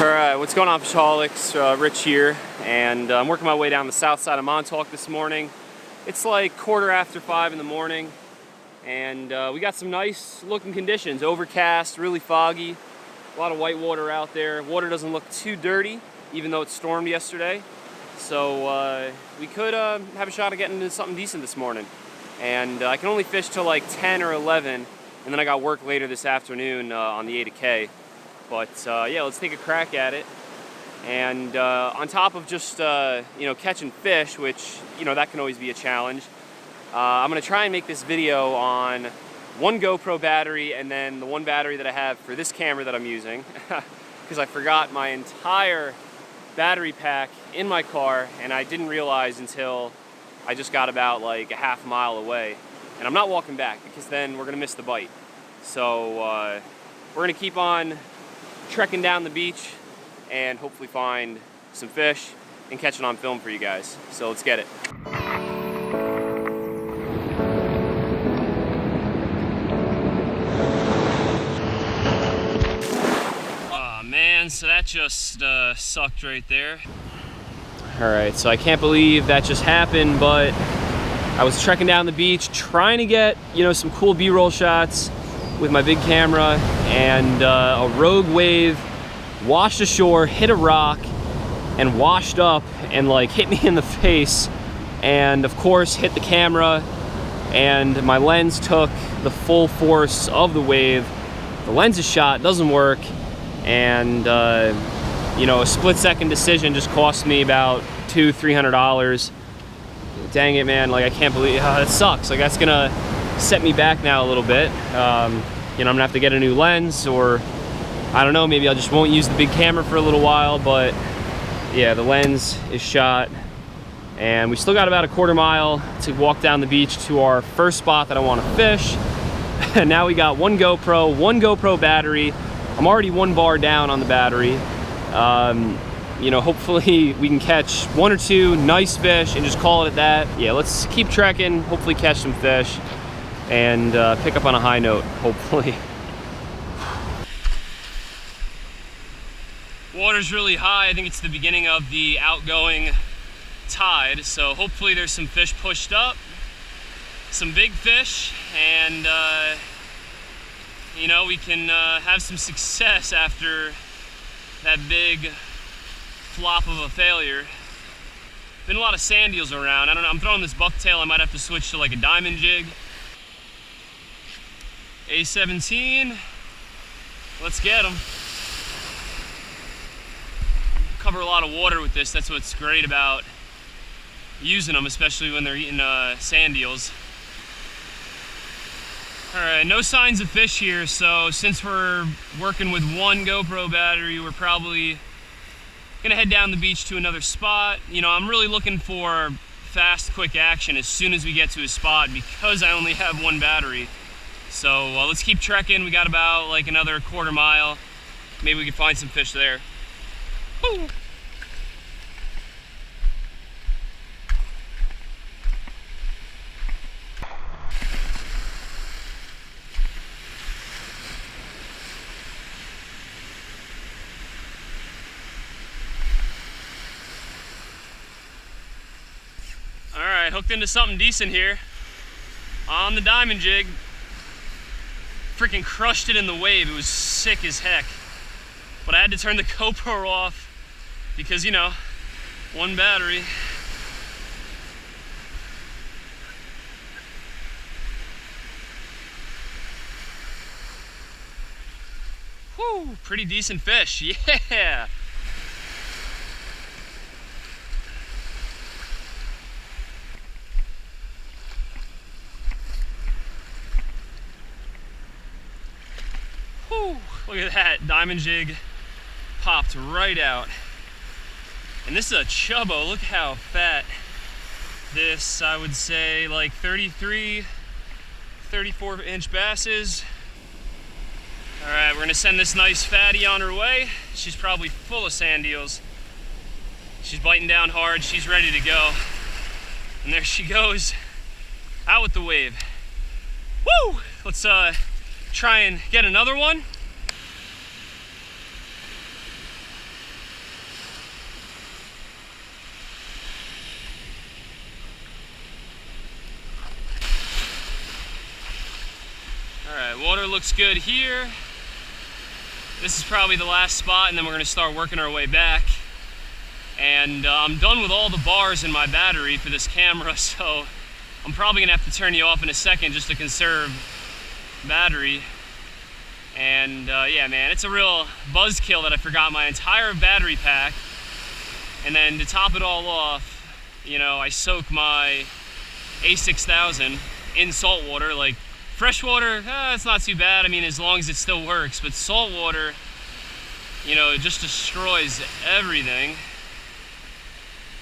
Alright, what's going on, FishAholics? Rich here, and I'm working my way down the south side of Montauk this morning. It's like 5:15 in the morning, and we got some nice looking conditions. Overcast, really foggy, a lot of white water out there. Water doesn't look too dirty, even though it stormed yesterday. So we could have a shot at getting into something decent this morning. And I can only fish till like 10 or 11, and then I got work later this afternoon on the 8K. But yeah, let's take a crack at it. And on top of just catching fish, which that can always be a challenge, I'm gonna try and make this video on one GoPro battery and then the one battery that I have for this camera that I'm using, because I forgot my entire battery pack in my car, and I didn't realize until I just got about like a half mile away. And I'm not walking back because then we're gonna miss the bite. So we're gonna keep on trekking down the beach and hopefully find some fish and catch it on film for you guys. So let's get it. Oh man, so that just sucked right there. All right, so I can't believe that just happened, but I was trekking down the beach trying to get some cool B-roll shots with my big camera, and a rogue wave washed ashore, hit a rock, and washed up and like hit me in the face, and of course hit the camera, and my lens took the full force of the wave. The lens is shot, doesn't work, and a split-second decision just cost me about $200-300. Dang it, man! Like, I can't believe that sucks. Like, that's gonna set me back now a little bit. I'm gonna have to get a new lens, or I don't know, maybe I just won't use the big camera for a little while. But yeah, the lens is shot, and we still got about a quarter mile to walk down the beach to our first spot that I want to fish. And now we got one GoPro battery. I'm already one bar down on the battery. Hopefully we can catch one or two nice fish and just call it at that. Yeah, let's keep trekking, hopefully catch some fish, and pick up on a high note, hopefully. Water's really high. I think it's the beginning of the outgoing tide, so hopefully there's some fish pushed up, some big fish, and we can have some success after that big flop of a failure. Been a lot of sand eels around. I don't know, I'm throwing this bucktail. I might have to switch to like a diamond jig. A17, let's get them. Cover a lot of water with this. That's what's great about using them, especially when they're eating sand eels. All right, no signs of fish here, so since we're working with one GoPro battery, we're probably gonna head down the beach to another spot. I'm really looking for fast, quick action as soon as we get to a spot, because I only have one battery. So let's keep trekking. We got about like another quarter mile. Maybe we can find some fish there. Woo! All right, hooked into something decent here on the diamond jig. Freaking crushed it in the wave. It was sick as heck. But I had to turn the GoPro off because, one battery. Whew, pretty decent fish, yeah! Whew, look at that, diamond jig popped right out. And this is a chubbo. Look how fat this, I would say, like 33, 34-inch bass is. All right, we're gonna send this nice fatty on her way. She's probably full of sand eels. She's biting down hard. She's ready to go. And there she goes, out with the wave. Woo! Let's try and get another one. water looks good here. This is probably the last spot, and then we're gonna start working our way back. And I'm done with all the bars in my battery for this camera, so I'm probably gonna have to turn you off in a second just to conserve battery. And yeah, man, it's a real buzzkill that I forgot my entire battery pack. And then to top it all off, you know, I soak my A6000 in salt water. Like fresh water, it's not too bad. I mean, as long as it still works. But salt water, you know, it just destroys everything.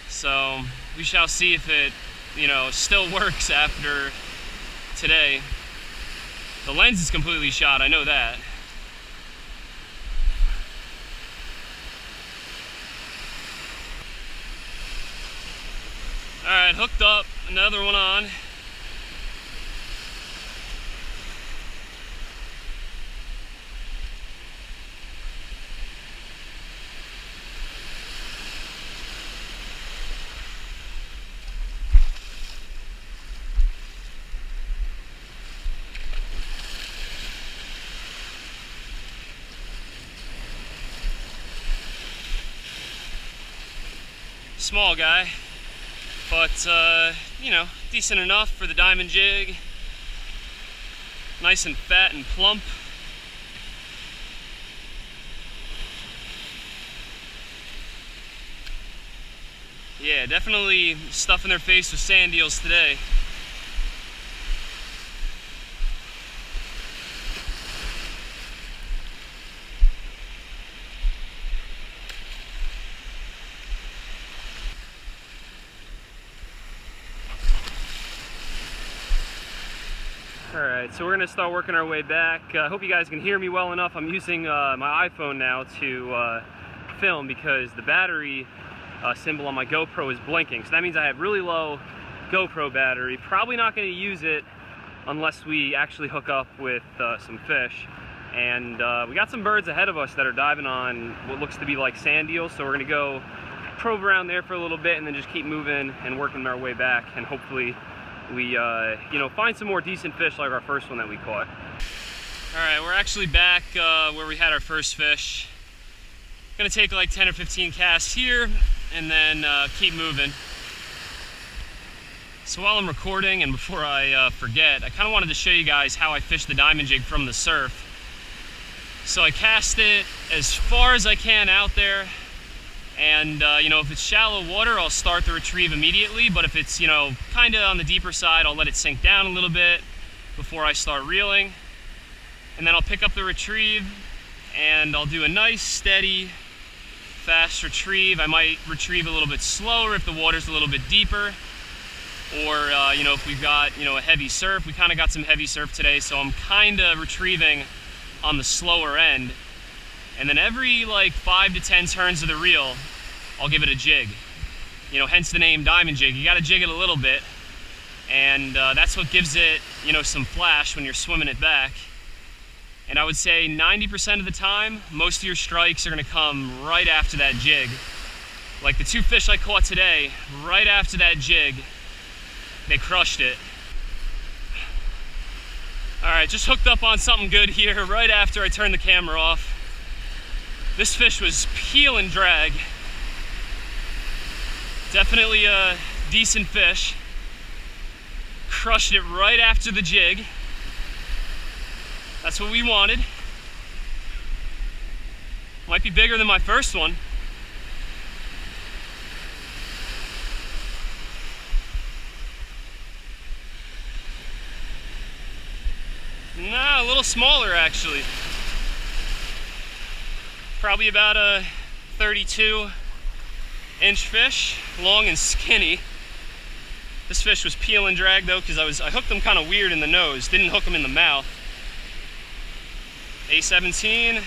So we shall see if it, you know, still works after today. The lens is completely shot, I know that. All right, hooked up, another one on. Small guy, but you know, decent enough for the diamond jig. Nice and fat and plump. Yeah, definitely stuffing their face with sand eels today. Alright, so we're going to start working our way back. I hope you guys can hear me well enough. I'm using my iPhone now to film because the battery symbol on my GoPro is blinking. So that means I have really low GoPro battery. Probably not going to use it unless we actually hook up with some fish. And we got some birds ahead of us that are diving on what looks to be like sand eels. So we're going to go probe around there for a little bit and then just keep moving and working our way back. And hopefully we you know, find some more decent fish like our first one that we caught. All right, we're actually back where we had our first fish. Gonna take like 10 or 15 casts here and then keep moving. So while I'm recording and before I forget, I kind of wanted to show you guys how I fish the diamond jig from the surf. So I cast it as far as I can out there. And you know, if it's shallow water, I'll start the retrieve immediately. But if it's, you know, kind of on the deeper side, I'll let it sink down a little bit before I start reeling. And then I'll pick up the retrieve and I'll do a nice, steady, fast retrieve. I might retrieve a little bit slower if the water's a little bit deeper. Or, you know, if we've got, you know, a heavy surf. We kind of got some heavy surf today, so I'm kind of retrieving on the slower end. And then every like 5 to 10 turns of the reel, I'll give it a jig. You know, hence the name diamond jig. You gotta jig it a little bit. And that's what gives it, you know, some flash when you're swimming it back. And I would say 90% of the time, most of your strikes are gonna come right after that jig. Like the 2 fish I caught today, right after that jig, they crushed it. All right, just hooked up on something good here right after I turned the camera off. This fish was peel and drag. Definitely a decent fish. Crushed it right after the jig. That's what we wanted. Might be bigger than my first one. Nah, a little smaller actually. Probably about a 32-inch fish, long and skinny. This fish was peel and drag though, because I hooked him kind of weird in the nose, didn't hook him in the mouth. A17,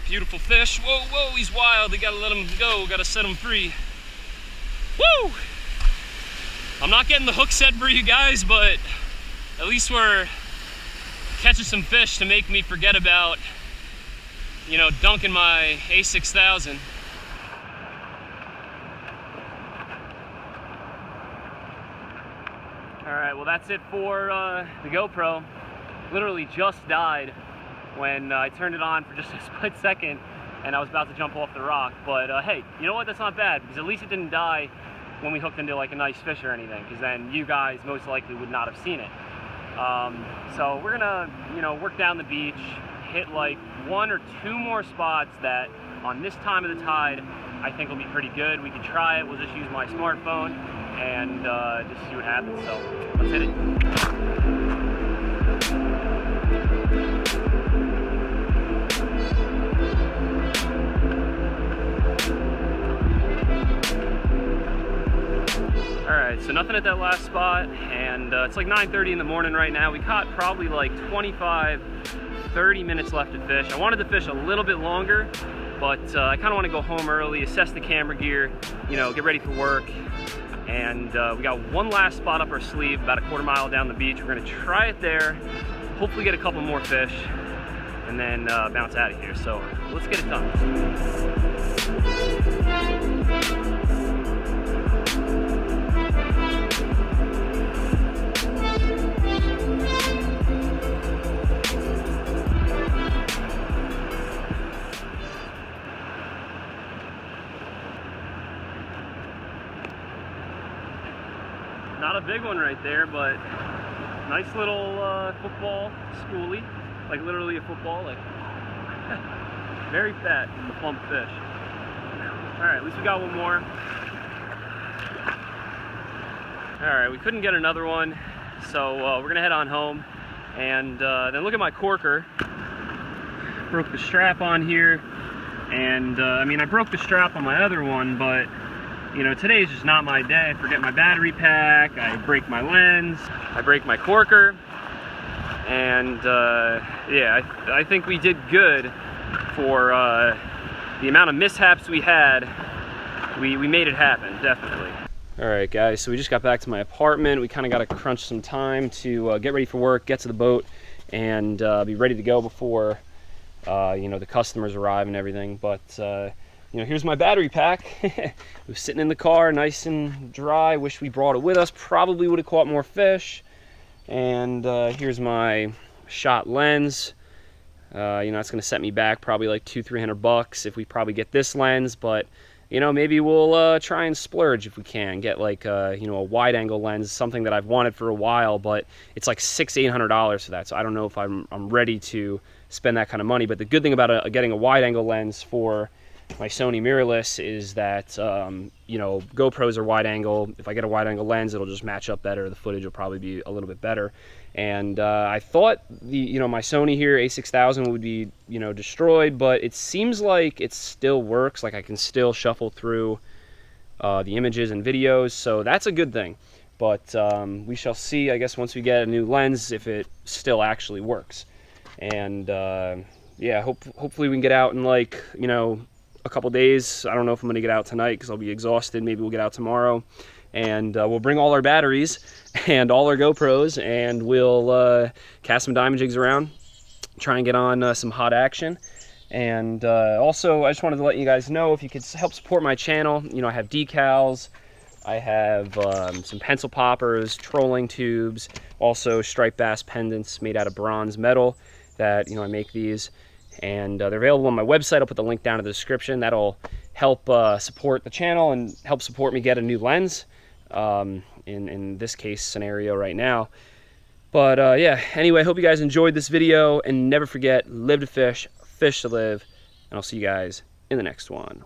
beautiful fish. Whoa, whoa, he's wild. They gotta let him go, gotta set him free. Woo! I'm not getting the hook set for you guys, but at least we're catching some fish to make me forget about, you know, dunking my A6000. All right, well that's it for the GoPro. literally just died when I turned it on for just a split second and I was about to jump off the rock. But hey, you know what? That's not bad, because at least it didn't die when we hooked into like a nice fish or anything, because then you guys most likely would not have seen it. So we're gonna, you know, work down the beach, hit like 1 or 2 more spots that on this time of the tide I think will be pretty good. We can try it. We'll just use my smartphone and just see what happens. So let's hit it. Alright, so nothing at that last spot, and it's like 9:30 in the morning right now. We caught probably like 25-30 minutes left to fish. I wanted to fish a little bit longer, but I kind of want to go home early, assess the camera gear, you know, get ready for work. And we got one last spot up our sleeve, about a 1/4 mile down the beach. We're going to try it there, hopefully get a couple more fish, and then bounce out of here. So let's get it done. Not a big one right there, but nice little football schoolie, like literally a football, like very fat, the plump fish. All right, at least we got one more. All right, we couldn't get another one, so we're gonna head on home. And then look at my corker. Broke the strap on here, and I mean, I broke the strap on my other one, but you know, today's just not my day. I forget my battery pack, I break my lens, I break my corker, and yeah, I think we did good for the amount of mishaps we had. We made it happen, definitely. All right, guys, so we just got back to my apartment. We kind of got to crunch some time to get ready for work, get to the boat, and be ready to go before you know, the customers arrive and everything. But you know, here's my battery pack. It was sitting in the car, nice and dry. Wish we brought it with us. Probably would have caught more fish. And here's my shot lens. You know, it's going to set me back probably like $200-300 if we probably get this lens. But you know, maybe we'll try and splurge if we can. Get like you know, a wide-angle lens, something that I've wanted for a while, but it's like $600-800 for that. So I don't know if I'm ready to spend that kind of money. But the good thing about getting a wide-angle lens for my Sony mirrorless is that you know, GoPros are wide angle. If I get a wide angle lens, it'll just match up better. The footage will probably be a little bit better. And I thought you know, my Sony here A6000 would be, you know, destroyed, but it seems like it still works. Like I can still shuffle through the images and videos, so that's a good thing. But we shall see, I guess, once we get a new lens, if it still actually works. And yeah, hopefully we can get out in, like, you know, a couple days. I don't know if I'm gonna get out tonight because I'll be exhausted. Maybe we'll get out tomorrow, and we'll bring all our batteries and all our GoPros, and we'll cast some diamond jigs around, try and get on some hot action. And also, I just wanted to let you guys know, if you could help support my channel, you know, I have decals, I have some pencil poppers, trolling tubes, also striped bass pendants made out of bronze metal that, you know, I make these. And they're available on my website. I'll put the link down in the description. That'll help support the channel and help support me get a new lens in this case scenario right now. But yeah, anyway, I hope you guys enjoyed this video, and never forget, live to fish, fish to live, and I'll see you guys in the next one.